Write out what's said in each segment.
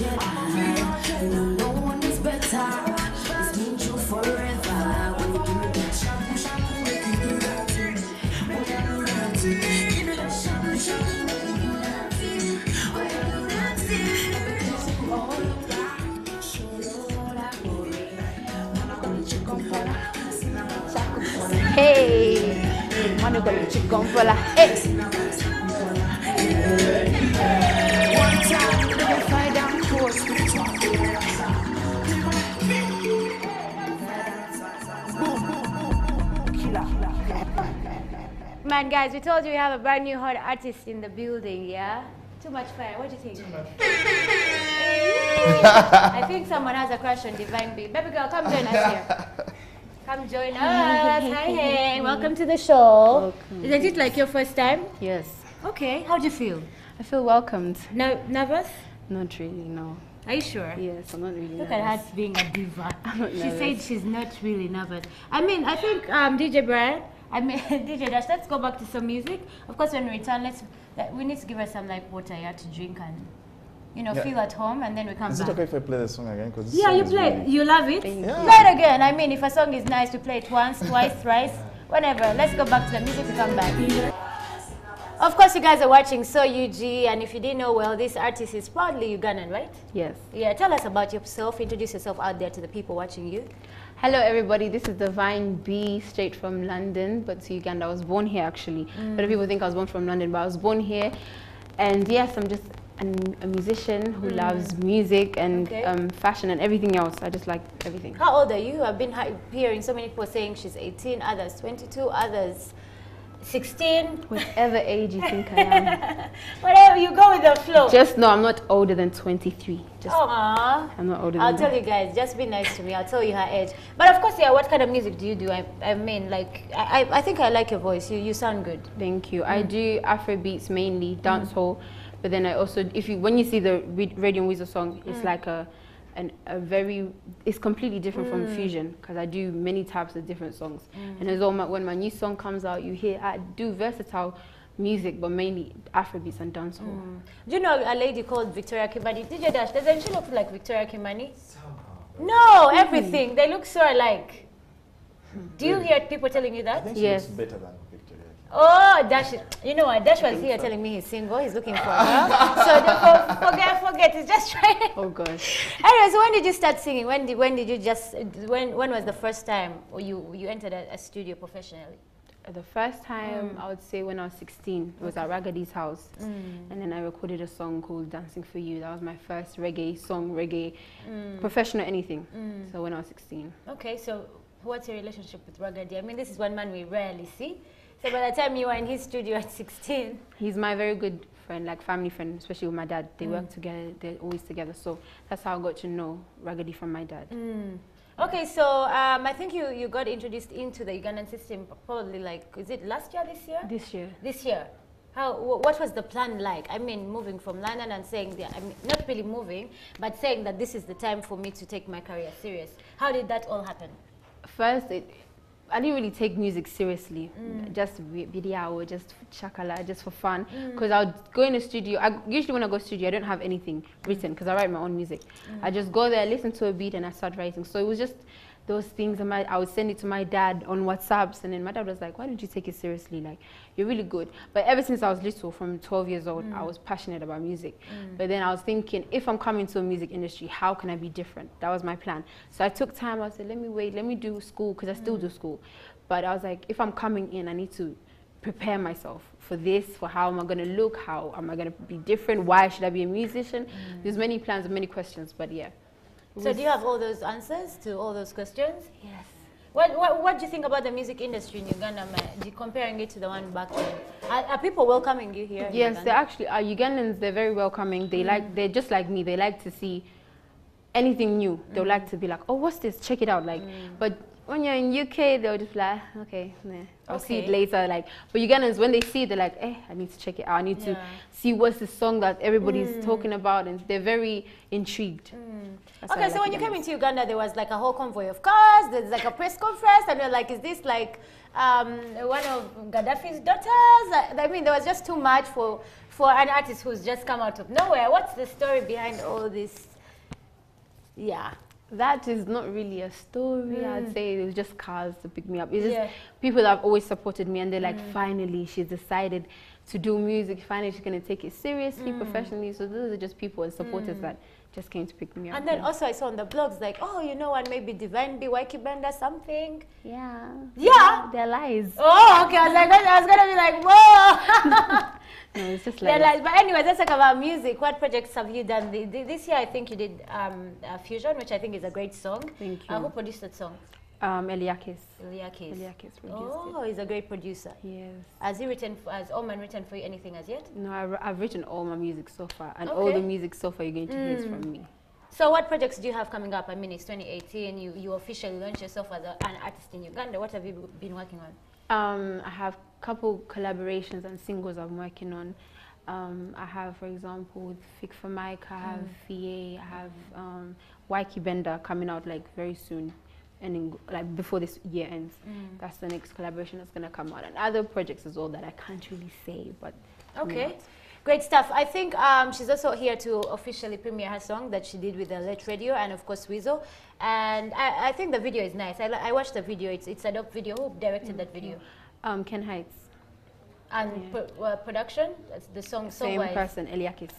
No one is better. It's been true forever. When you give me that shampoo, shampoo, make you do that thing. When you do that thing, give me that shampoo, shampoo, make you do that thing. When you do that thing, all of that. Show you all I worry. When I want chicken pola, Hey, wanna go to chicken pola? Hey. one time, never find out course. Man, guys, we told you we have a brand new hot artist in the building, yeah? Too much fire. What do you think? Too much I think someone has a crush on Divine B. Baby girl, come join us here. Come join us. Hi, hey. Welcome to the show. Welcome. Isn't it like your first time? Yes. Okay. How do you feel? I feel welcomed. No, nervous? Not really, no. Are you sure? Yes, I'm not really Look nervous. at her being a diva. I'm not She nervous. said she's not really nervous. I mean, I think DJ Brian, DJ Dash, let's go back to some music. Of course, when we return, we need to give her some like water here to drink and, you know, feel at home, and then we come Is back. it okay if I play the song again? Cause this Yeah, song you is play. really- You love it. Yeah. Play it again. I mean, if a song is nice, we play it once, twice, thrice, whenever. Let's go back to the music to come back. Of course, you guys are watching So UG, and if you didn't know, well, this artist is proudly Ugandan, right? Yes. Yeah, tell us about yourself. Introduce yourself out there to the people watching you. Hello, everybody. This is Divine B, straight from London, but to Uganda. I was born here, actually. A lot of people think I was born from London, but I was born here. And yes, I'm just a musician who loves music and fashion and everything else. I just like everything. How old are you? I've been hearing so many people saying she's 18, others 22, others 16. Whatever age you think I am. Whatever, you go with the flow. Just know I'm not older than 23. Just, Aww. I'm not older than I'll that. tell you guys, just be nice to me. I'll tell you her age. But of course, yeah, what kind of music do you do? I mean, like, I think I like your voice. You sound good. Thank you. I do Afro beats mainly, dancehall, but then I also, when you see the Radio and Weasel song, it's like it's completely different from fusion, because I do many types of different songs. And as well, when my new song comes out, you hear I do versatile music, but mainly Afro beats and dancehall. Do you know a lady called Victoria Kimani? DJ Dash, doesn't she look like Victoria Kimani? No, everything. They look so alike. Do you hear people telling you I that? think she Yes. looks better than Victoria. Oh, Dash, you know what? Dash was here telling me he's single. He's looking for her. So therefore, forget. He's just trying. Oh gosh. Anyway, so when did you start singing? When did you just? When was the first time or you entered a studio professionally? The first time, I would say when I was 16, it was at Ragadi's house. And then I recorded a song called Dancing For You. That was my first reggae song, professional anything. So when I was 16. Okay, so what's your relationship with Ragadi? I mean, this is one man we rarely see. So by the time you were in his studio at 16. He's my very good friend, like family friend, especially with my dad. They work together, they're always together. So that's how I got to know Ragadi from my dad. Okay, so I think you got introduced into the Ugandan system probably like, is it last year, this year? This year. This year. What was the plan like? I mean, moving from London and saying, I mean, not really moving, but saying that this is the time for me to take my career serious. How did that all happen? First, I didn't really take music seriously, just video or just chakala, just for fun. Because I would go in the studio. Usually when I go to the studio, I don't have anything written because I write my own music. I just go there, listen to a beat, and I start writing. So it was just those things. I would send it to my dad on WhatsApps, and then my dad was like, "Why don't you take it seriously? Like, you're really good." But ever since I was little, from 12 years old, I was passionate about music. But then I was thinking, if I'm coming to a music industry, how can I be different? That was my plan. So I took time. I said, let me wait, let me do school, because I still do school. But I was like, if I'm coming in, I need to prepare myself for this, for how am I going to look, how am I going to be different, why should I be a musician? There's many plans and many questions, but yeah. So do you have all those answers to all those questions? Yes. What do you think about the music industry in Uganda, comparing it to the one back then? Are people welcoming you here in Yes, Uganda? they actually are. Ugandans, they're very welcoming. They're just like me. They like to see anything new. They'll like to be like, oh, what's this? Check it out. Like, but when you're in UK, they'll just be like, okay, nah, I'll see it later. Like, but Ugandans, when they see it, they're like, I need to check it out. I need to see what's the song that everybody's talking about, and they're very intrigued. That's why I Okay, so like when you came Ugandans. into Uganda, there was like a whole convoy of cars, there's like a press conference, and you're like, is this like one of Gaddafi's daughters? I mean, there was just too much for an artist who's just come out of nowhere. What's the story behind all this Yeah. That is not really a story. I'd say it was just cars to pick me up. It's just Yeah. people that have always supported me, and they're like, finally, she's decided to do music. Finally, she's gonna take it seriously, professionally. So those are just people and supporters that just came to pick me up. And then also I saw on the blogs like, oh, you know what, maybe Divine B, Waiki Bender, something. Yeah. Yeah. They're lies. Oh, okay. I was gonna be like, whoa. No, it's just They're like. like, but anyways, let's talk about music. What projects have you done? This year, I think you did Fusion, which I think is a great song. Thank you. Who produced that song? Eliakis. Eliakis. Eliakis produced Oh, he's a great producer. it. Yes. Has Oman written for you anything as yet? No, I've written all my music so far, and all the Okay. music so far you're going to hear is from me. So what projects do you have coming up? I mean, it's 2018. You officially launched yourself as an artist in Uganda. What have you been working on? I have a couple collaborations and singles I'm working on. I have, for example, with Fik for Mike, I have VA, I have Waiki Bender coming out like very soon, and like before this year ends. That's the next collaboration that's gonna come out, and other projects as well that I can't really say, but Okay. Great stuff. I think she's also here to officially premiere her song that she did with the Late Radio and of course Weasel. And I think the video is nice. I watched the video. It's a dope video. Who directed that video? Ken Heights, And production? That's the song same wise. person, Eliakis.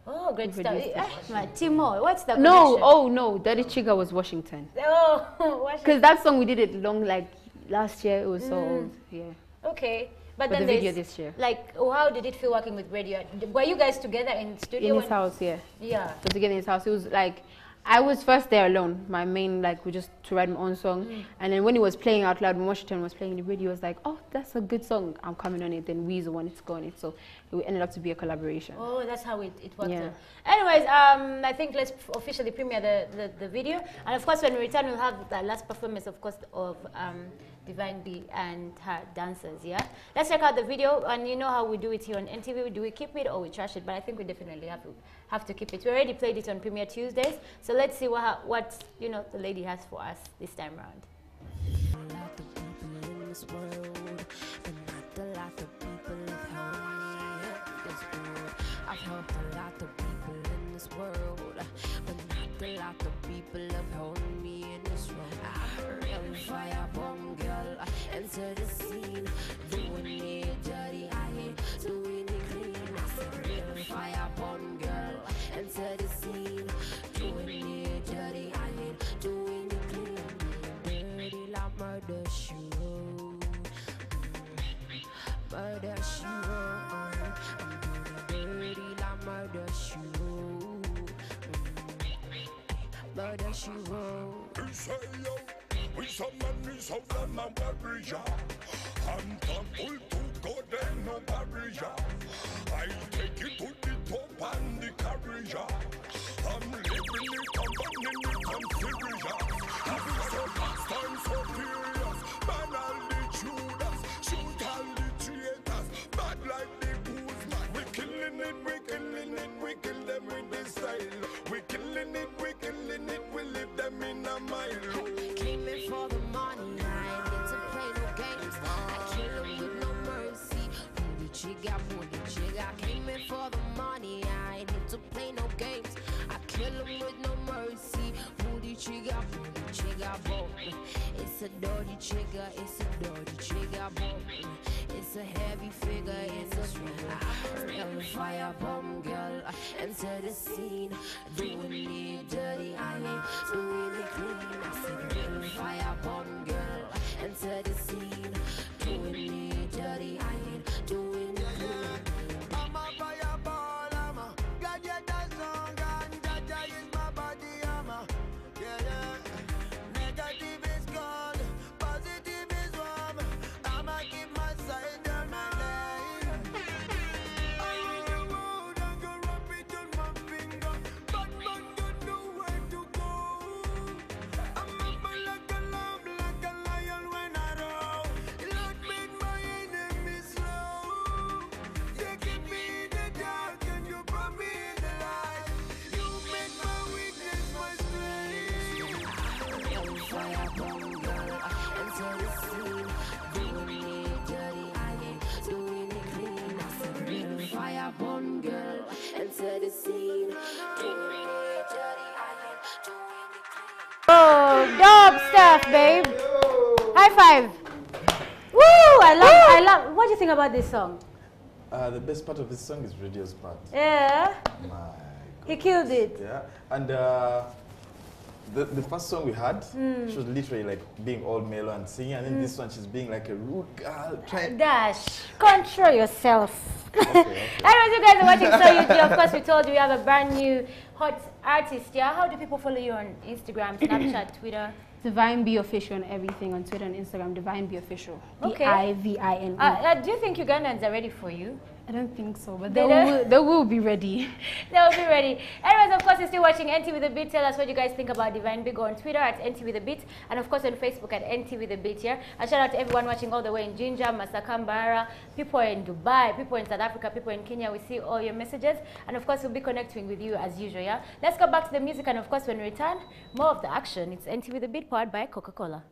Oh, great Who stuff. produced Timo, what's the No, connection? oh no, Daddy Chiga was Washington. Oh, Washington. Because that song we did it long, like last year. It was so old. Yeah. Okay. But But then the video there's, this year. like, how did it feel working with Radio? Were you guys together in studio? In his when- house, yeah. Yeah. So together in his house, it was like, I was first there alone. My main, like, we just to write my own song. And then when he was playing out loud, when Washington was playing the video, he was like, oh, that's a good song. I'm coming on it. Then Weasel wanted to go on it. So it ended up to be a collaboration. Oh, that's how it worked Yeah. out. Anyways, I think let's officially premiere the video. And of course, when we return, we'll have the last performance, of course, of Divine B and her dancers, yeah? Let's check out the video. And you know how we do it here on NTV. Do we keep it or we trash it? But I think we definitely have to keep it. We already played it on Premiere Tuesdays. So let's see what you know, the lady has for us this time around. Lot of people in this world, but not a lot of people have helped me in this world. I've helped a lot of people in this world, but not a lot of people have helped me in this world. I'm a real fire bomb girl, enter the scene, doing it dirty, I ain't doing it clean. I said real fire bomb girl, enter the scene, doing it dirty, I ain't doing it clean. Dirty like murder she wrote, murder she wrote. Dirty like murder she wrote, murder she wrote. We say yo, we some man, we some man, warrior. I'm thankful to God and no barrier. I take it to the top and the carrier. I'm living it, I'm burning it, I'm serious. I'm so fast, I'm so furious. Man, all the Judas, shoot all the traitors. Bad like the goose, man. We killing it, we killing it, we kill them with this style. We killing it, we killing it, we leave them in a mile. Came in for the money, I ain't here to play no games. I kill 'em with no mercy. Pull the trigger, pull the trigger. Came in for the money, I ain't here to play no games. I kill 'em with no mercy. Pull the trigger, boy. It's a dirty trigger, it's a dirty trigger, boy. It's a heavy figure, it's a real fire bomb girl. Enter the scene, doing it dirty, I ain't doing it clean. I said real fire bomb girl. Enter the scene, doing it dirty, I ain't doing it clean. I'm a fireball, I'm a gadget and song, and Jaja is my body, I'm a negative is gone, positive is warm. I'ma keep my side on my line. I use the road and go rub it on my finger, but man don't know where to go. stuff, babe. High five. Woo! I love. What do you think about this song? The best part of this song is Radio's part. Yeah. My God. He killed it. Yeah, and the first song we had, she was literally like being all mellow and singing, and then this one she's being like a rude girl. Dash, control yourself. Okay. Anyways, you guys are watching So You Do. Of course, we told you we have a brand new hot artist. Yeah, how do people follow you on Instagram, Snapchat, Twitter? Divine Be Official on everything on Twitter and Instagram. Divine Be Official. Okay. DIVINE. Do you think Ugandans are ready for you? I don't think so, but They they will be ready. They'll be ready. Anyways, of course, you're still watching NT with a Beat. Tell us what you guys think about Divine Big on Twitter at NT with a Beat, and of course on Facebook at NT with a Beat. Yeah. And shout out to everyone watching all the way in Jinja, Masakambara, people in Dubai, people in South Africa, people in Kenya. We see all your messages, and of course we'll be connecting with you as usual. Yeah. Let's go back to the music, and of course when we return, more of the action. It's NT with a Beat, powered by Coca-Cola.